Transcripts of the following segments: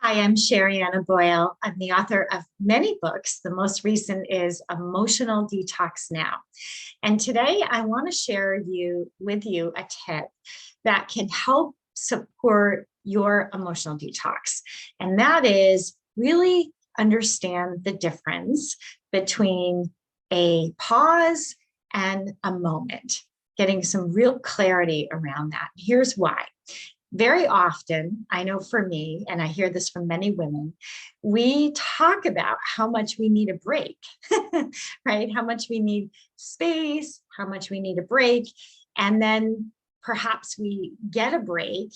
Hi, I'm Sherry Anna Boyle. I'm the author of many books. The most recent is Emotional Detox Now. And today I want to share with you a tip that can help support your emotional detox. And that is really understand the difference between a pause and a moment, getting some real clarity around that. Here's why. Very often, I know for me, and I hear this from many women, we talk about how much we need a break, right? How much we need space, how much we need a break. And then perhaps we get a break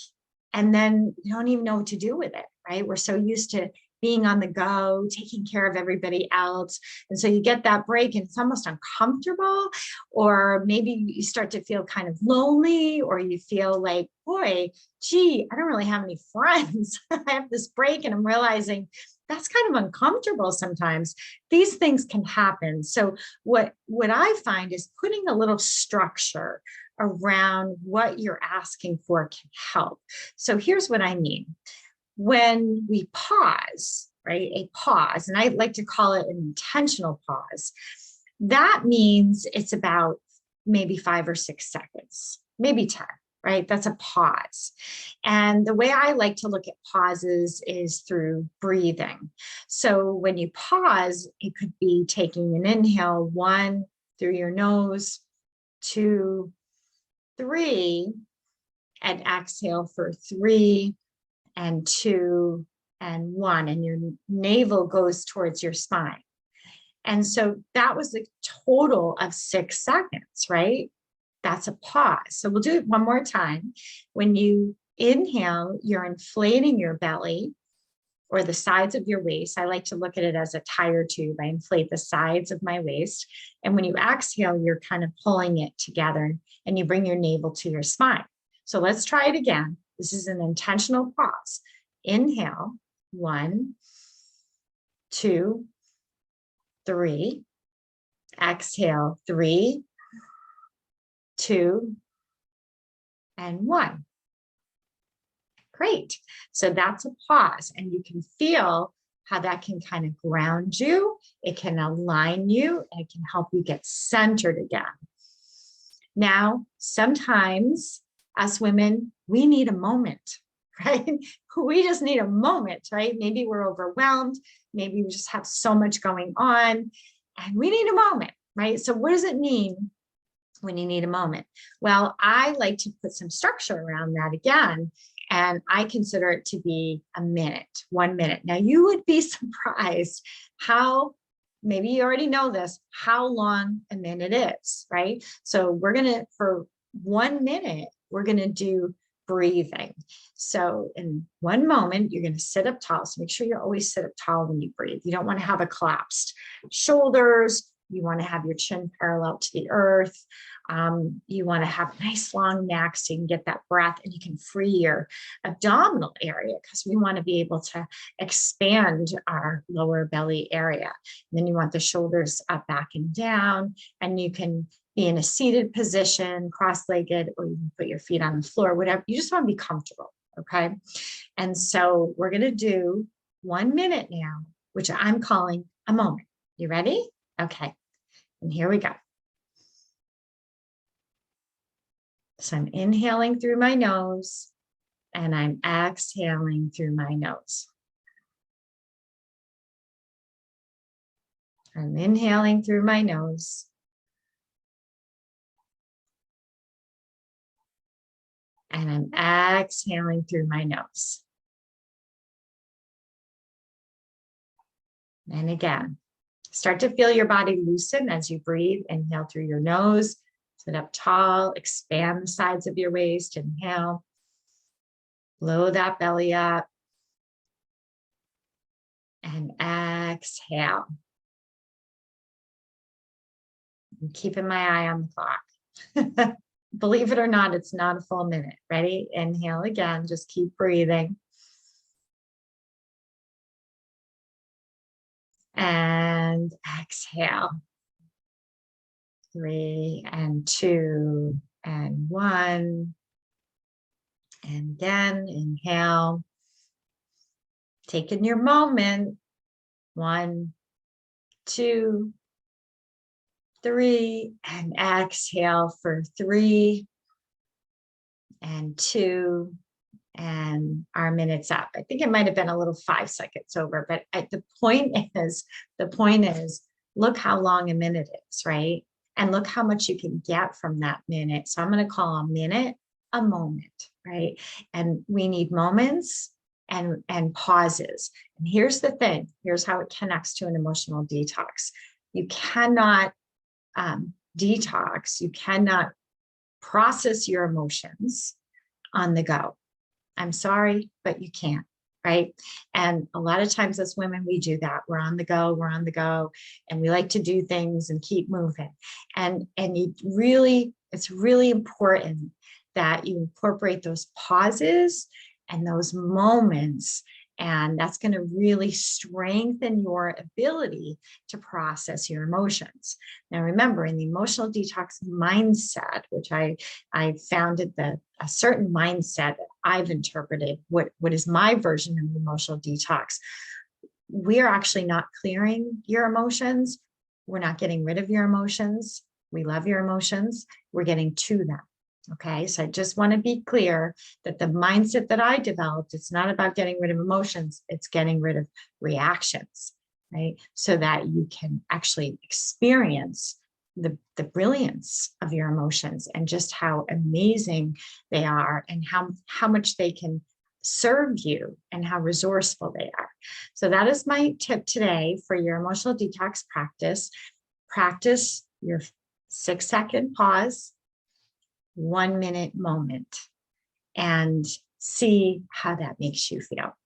and then we don't even know what to do with it, right? We're so used to being on the go, taking care of everybody else. And so you get that break and it's almost uncomfortable, or maybe you start to feel kind of lonely, or you feel like, boy, gee, I don't really have any friends. I have this break and I'm realizing that's kind of uncomfortable sometimes. These things can happen. So what I find is putting a little structure around what you're asking for can help. So here's what I mean. When we pause, right, a pause, and I like to call it an intentional pause, that means it's about maybe 5 or 6 seconds, maybe 10, right? That's a pause. And the way I like to look at pauses is through breathing. So when you pause, it could be taking an inhale, 1 through your nose, 2, 3, and exhale for 3, and 2, and 1, and your navel goes towards your spine. And so that was a total of 6 seconds, right? That's a pause. So we'll do it one more time. When you inhale, you're inflating your belly or the sides of your waist. I like to look at it as a tire tube. I inflate the sides of my waist. And when you exhale, you're kind of pulling it together and you bring your navel to your spine. So let's try it again. This is an intentional pause. Inhale, 1, 2, 3. Exhale, 3, 2, and 1. Great. So that's a pause, and you can feel how that can kind of ground you. It can align you, and it can help you get centered again. Now, sometimes us women, we need a moment, right? We just need a moment, right? Maybe we're overwhelmed. Maybe we just have so much going on and we need a moment, right? So what does it mean when you need a moment? Well, I like to put some structure around that again, and I consider it to be a minute, 1 minute. Now you would be surprised how, maybe you already know this, how long a minute is, right? So we're gonna, for 1 minute, we're gonna do breathing. So in 1 moment, you're gonna sit up tall. So make sure you always sit up tall when you breathe. You don't wanna have a collapsed shoulders. You wanna have your chin parallel to the earth. You wanna have a nice long neck so you can get that breath and you can free your abdominal area, because we wanna be able to expand our lower belly area. And then you want the shoulders up, back, and down, and you can be in a seated position, cross-legged, or you can put your feet on the floor, whatever. You just want to be comfortable, okay? And so we're going to do 1 minute now, which I'm calling a moment. You ready? Okay, and here we go. So I'm inhaling through my nose, and I'm exhaling through my nose. I'm inhaling through my nose. And I'm exhaling through my nose. And again, start to feel your body loosen as you breathe. Inhale through your nose, sit up tall, expand the sides of your waist. Inhale, blow that belly up, and exhale. I'm keeping my eye on the clock. Believe it or not, it's not a full minute. Ready? Inhale again, just keep breathing. And exhale. 3 and 2 and 1. And again, inhale. Take in your moment. 1, 2, 3, and exhale for 3 and 2, and our minute's up. I think it might have been a little 5 seconds over, but the point is, look how long a minute is, right? And look how much you can get from that minute. So I'm going to call a minute a moment, right? And we need moments and pauses. And here's the thing. Here's how it connects to an emotional detox. You cannot detox. You cannot process your emotions on the go. I'm sorry, but you can't, right? And a lot of times as women, we do that. We're on the go, and we like to do things and keep moving. And it's really important that you incorporate those pauses and those moments. And that's going to really strengthen your ability to process your emotions. Now, remember, in the emotional detox mindset, which I founded a certain mindset that I've interpreted, what is my version of emotional detox. We are actually not clearing your emotions. We're not getting rid of your emotions. We love your emotions. We're getting to them. Okay, so I just want to be clear that the mindset that I developed, it's not about getting rid of emotions, it's getting rid of reactions, right? So that you can actually experience the brilliance of your emotions and just how amazing they are and how much they can serve you and how resourceful they are. So that is my tip today for your emotional detox practice. Practice your 6-second pause, 1 minute moment, and see how that makes you feel.